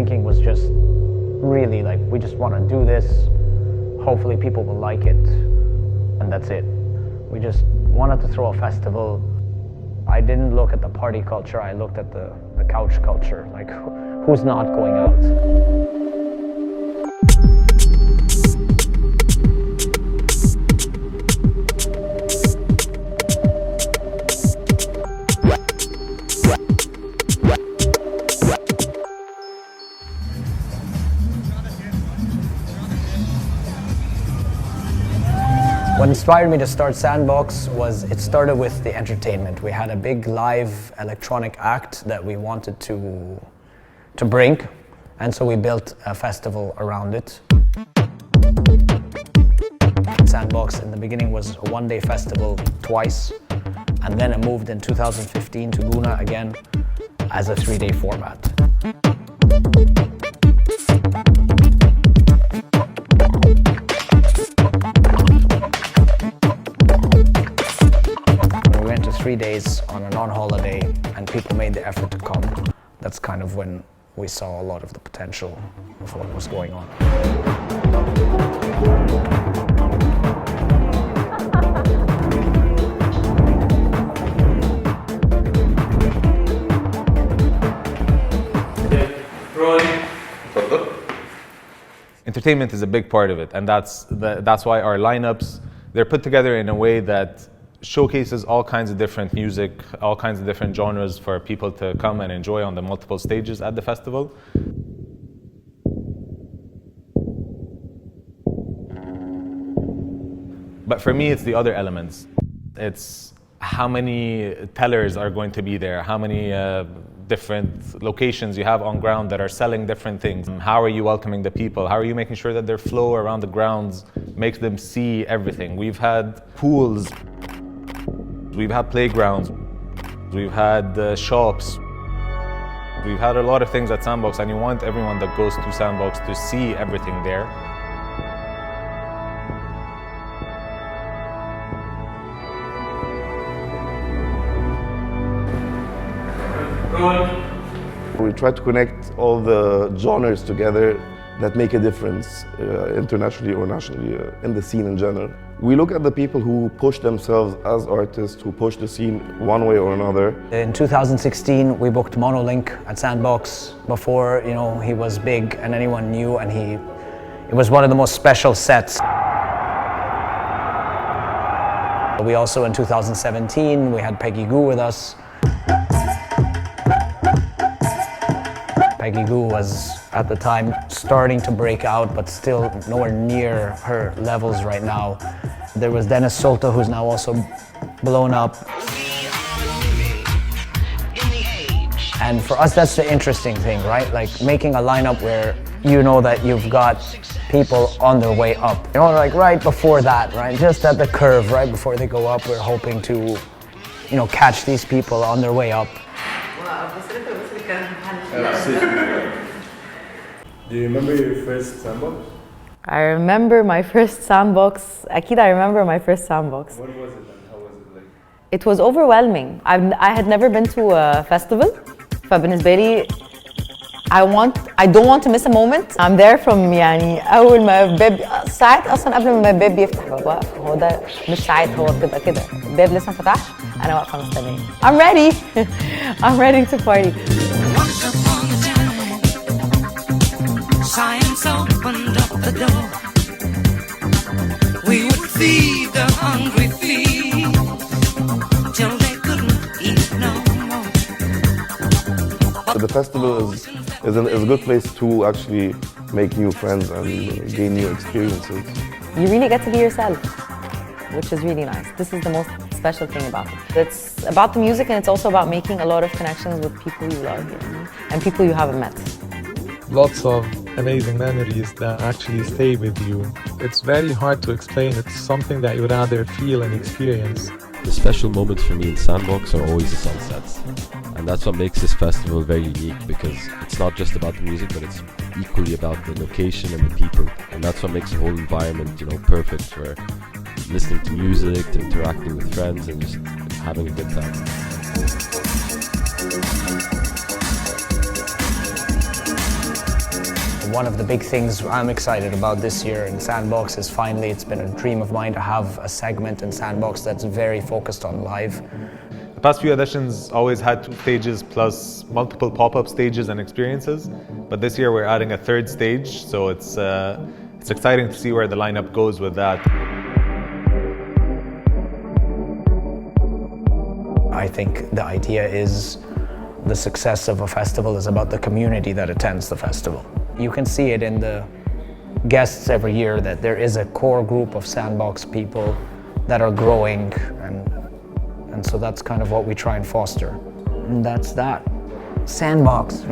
thinking was just really like, we just want to do this, hopefully people will like it, and that's it. We just wanted to throw a festival. I didn't look at the party culture, I looked at the couch culture, like who's not going out? What inspired me to start Sandbox was it started with the entertainment. We had a big live electronic act that we wanted to bring, and so we built a festival around it. Sandbox in the beginning was a one-day festival twice, and then it moved in 2015 to Gouna again as a 3-day format. We went to 3 days on a non-holiday and people made the effort to come. That's kind of when we saw a lot of the potential of what was going on. Entertainment is a big part of it, and that's why our lineups, they're put together in a way that showcases all kinds of different music, all kinds of different genres for people to come and enjoy on the multiple stages at the festival. But for me, it's the other elements. It's how many tellers are going to be there, how many different locations you have on ground that are selling different things. How are you welcoming the people? How are you making sure that their flow around the grounds makes them see everything? We've had pools, we've had playgrounds, we've had shops. We've had a lot of things at Sandbox, and you want everyone that goes to Sandbox to see everything there. We try to connect all the genres together that make a difference internationally or nationally in the scene in general. We look at the people who push themselves as artists, who push the scene one way or another. In 2016, we booked Monolink at Sandbox before, he was big and anyone knew, and it was one of the most special sets. We also, in 2017, we had Peggy Gou with us. Peggy Gou was, at the time, starting to break out, but still nowhere near her levels right now. There was Dennis Solta, who's now also blown up. And for us, that's the interesting thing, right? Like making a lineup where you know that you've got people on their way up. Like right before that, right? Just at the curve, right before they go up, we're hoping to, catch these people on their way up. Do you remember your first Sandbox? I remember my first Sandbox. أكيد I remember my first Sandbox. What was it and how was it like? It was overwhelming. I had never been to a festival. فبالنسبة لي I don't want to miss a moment. I'm there from أول ما الباب ساعات أصلا قبل ما الباب يفتح بوقف. هو ده مش ساعات، هو بتبقى كده الباب لسه ما فتحش أنا واقفة مستنية. I'm ready. I'm ready to party. Science opened up the door. We would feed the hungry thieves till they couldn't eat no more. The festival is a good place to actually make new friends and gain new experiences. You really get to be yourself, which is really nice. This is the most special thing about it. It's about the music, and it's also about making a lot of connections with people you love and people you haven't met. Lots of amazing memories that actually stay with you. It's very hard to explain. It's something that you would rather feel and experience. The special moments for me in Sandbox are always the sunsets. And that's what makes this festival very unique, because it's not just about the music, but it's equally about the location and the people. And that's what makes the whole environment, perfect for listening to music, to interacting with friends, and just having a good time. One of the big things I'm excited about this year in Sandbox is finally, it's been a dream of mine to have a segment in Sandbox that's very focused on live. The past few editions always had 2 stages plus multiple pop-up stages and experiences, but this year we're adding a 3rd stage, so it's exciting to see where the lineup goes with that. I think the idea is the success of a festival is about the community that attends the festival. You can see it in the guests every year that there is a core group of Sandbox people that are growing, and so that's kind of what we try and foster. And that's that. Sandbox.